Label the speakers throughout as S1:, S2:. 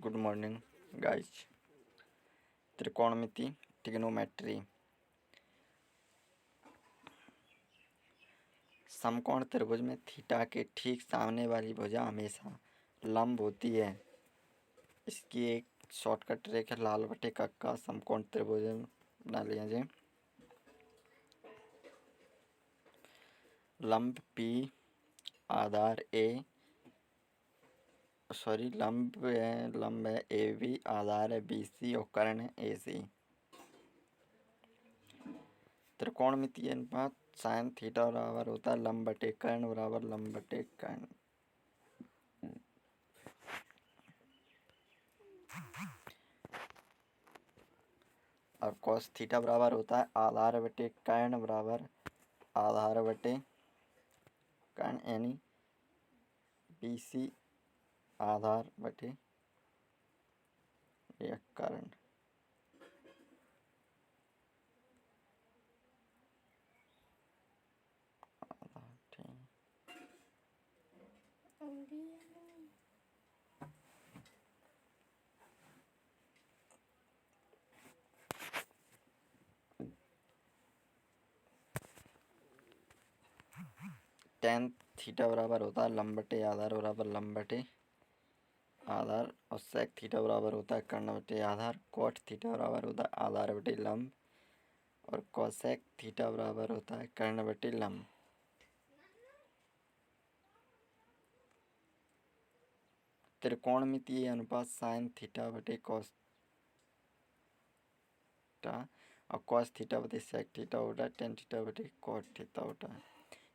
S1: Good morning guys. त्रिकोणमिति trigonometry. समकोण त्रिभुज में थीटा के ठीक सामने वाली भुजा हमेशा लंब होती है। इसकी एक शॉर्टकट रेखा लाल बटे का समकोण त्रिभुज बना लीजिए। लंब P, आधार A, लंब है AB, आधार है BC और कर्ण है AC। त्रिकोणमितीय अनुपात साइन थीटा बराबर होता है लंब बटे कर्ण बराबर लंब बटे कर्ण। और कॉस थीटा बराबर होता है आधार बटे कर्ण बराबर आधार बटे कर्ण, यानी BC आधार बटे यह कर्ण। टेन थीटा बराबर होता है लंब बटे आधार बराबर लंब बटे आधार और सेक थीटा बराबर होता है कर्ण बटे आधार। कोट थीटा बराबर होता है आधार बटे लंब और कोसेक थीटा बराबर होता है कर्ण बटे लंब। त्रिकोणमितीय अनुपात साइन थीटा बटे कोस और कॉस थीटा बटे सेक थीटा होता है टेन थीटा बटे कोट थीटा होता है।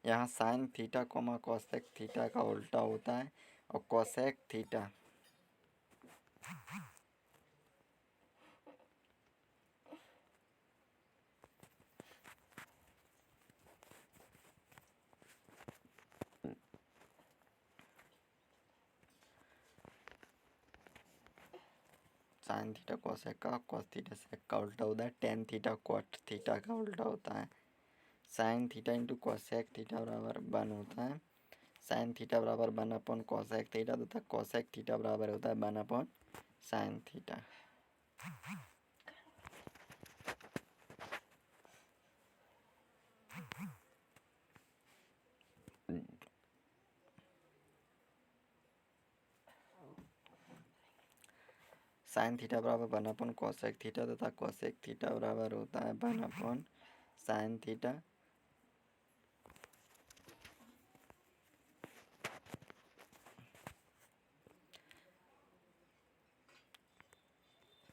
S1: यहाँ sine theta coma cosec theta का उल्टा होता है और cosec theta sine theta cosec का कॉस थीटा सेक का उल्टा होता है। टेन थीटा कोट थीटा का उल्टा होता है। Sine theta into cosec theta बराबर 1 होता है। साइन थीटा बराबर 1 अपॉन कोसेक थीटा तथा कोसेक थीटा बराबर होता है 1 upon sine theta. Sine theta बराबर 1 अपॉन कोसेक थीटा तथा कोसेक थीटा बराबर होता है 1 upon sine theta.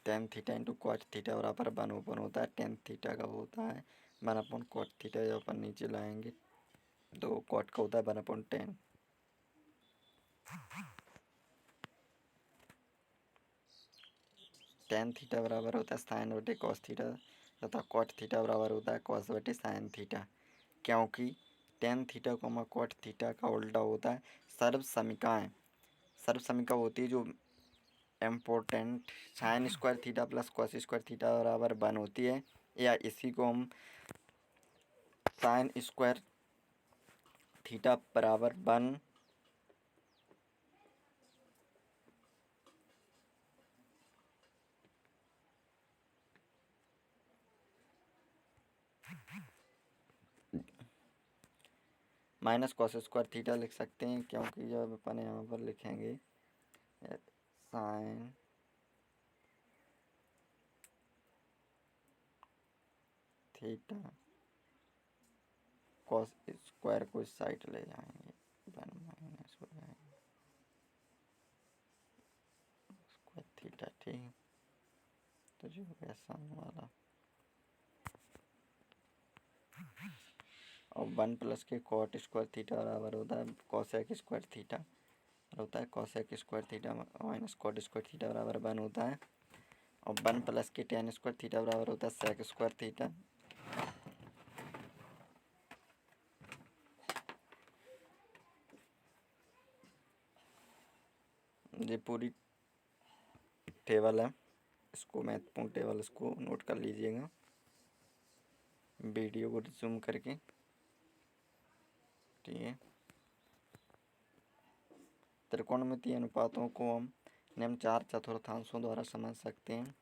S1: Tan theta into cot theta बराबर 1 अपॉन होता है टेन थीटा का होता है 1 अपॉन कोट थीटा। जब अपन नीचे लाएंगे तो कोट का होता है 1 अपॉन टेन। टेन थीटा बराबर होता है साइन बटे कॉस थीटा तथा कॉट थीटा बराबर होता है कॉस बटे साइन थीटा, क्योंकि tan theta comma cot theta का उल्टा होता है सर्व समीका होती है जो important sine square theta plus cos square theta बराबर 1 होती है, या इसी को हम साइन स्क्वायर थीटा बराबर 1 माइनस कॉस स्क्वायर थीटा लिख सकते हैं, क्योंकि जब अपन यहाँ पर लिखेंगे साइन थीटा कॉस स्क्वायर को इस साइड ले जाएंगे 1 माइनस हो जाएंगे स्क्वायर थीटा। ठीक, तो जो हो गया सामने वाला और 1 प्लस के कॉट स्क्वायर थीटा बराबर होता है कॉसेक स्क्वायर थीटा होता है cosec square theta minus cot square theta बराबर 1 होता है। और 1 प्लस के टेन स्क्वायर थीटा बराबर होता है सेक स्क्वायर थीटा। ये पूरी टेबल है, इसको महत्वपूर्ण टेबल इसको नोट कर लीजिएगा वीडियो को जूम करके। ठीक है, त्रिकोणमितीय अनुपातों को हम निम्न 4 चतुर्थांशों द्वारा समझ सकते हैं।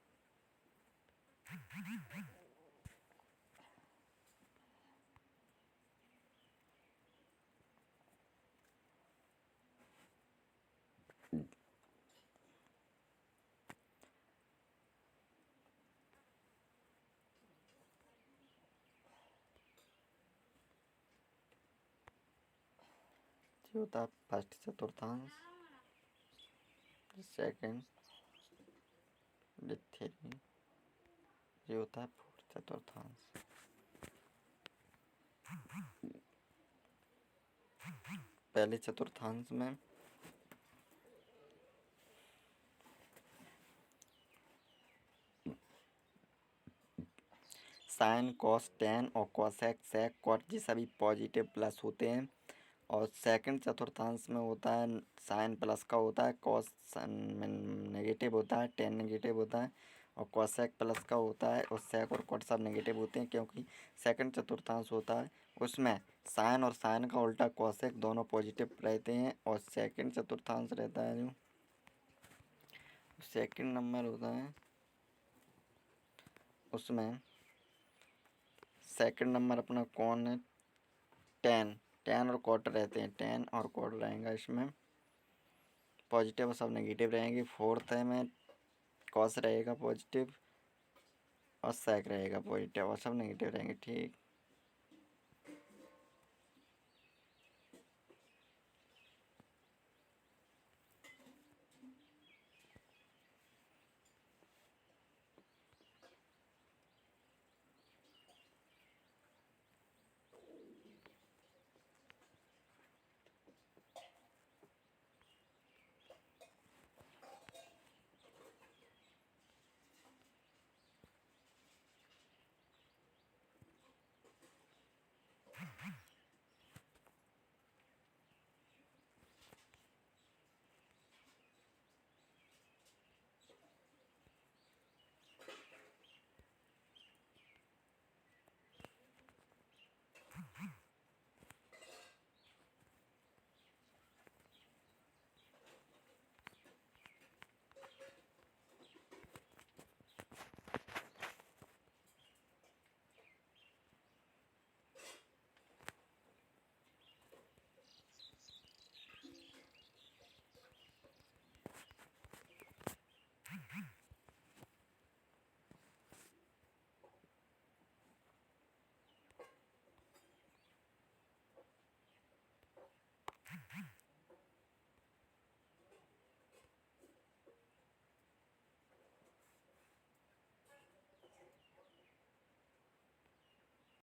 S1: ये होता है फर्स्ट चतुर्थांश, सेकंड, थ्री, ये होता है फोर्थ चतुर्थांश। पहले चतुर्थांश में साइन, कॉस, टेन और कॉसेक, सेक, कॉट ये सभी पॉजिटिव प्लस होते हैं। और सेकंड चतुर्थांश में होता है साइन प्लस का होता है, कॉस नेगेटिव होता है, टेन नेगेटिव होता है और कॉसेक प्लस का होता है और सेक और कॉट सब नेगेटिव होते हैं, क्योंकि सेकंड चतुर्थांश होता है उसमें साइन और साइन का उल्टा कॉसेक दोनों पॉजिटिव रहते हैं। और सेकंड चतुर्थांश रहता है जो सेकंड नंबर होता है उसमें सेकंड नंबर अपना कौन है, टेन, टेन और कॉट रहते हैं, टेन और कॉट रहेगा इसमें पॉजिटिव और सब नेगेटिव रहेंगे। फोर्थ है में कॉस रहेगा पॉजिटिव और सेक रहेगा पॉजिटिव और सब नेगेटिव रहेंगे। ठीक।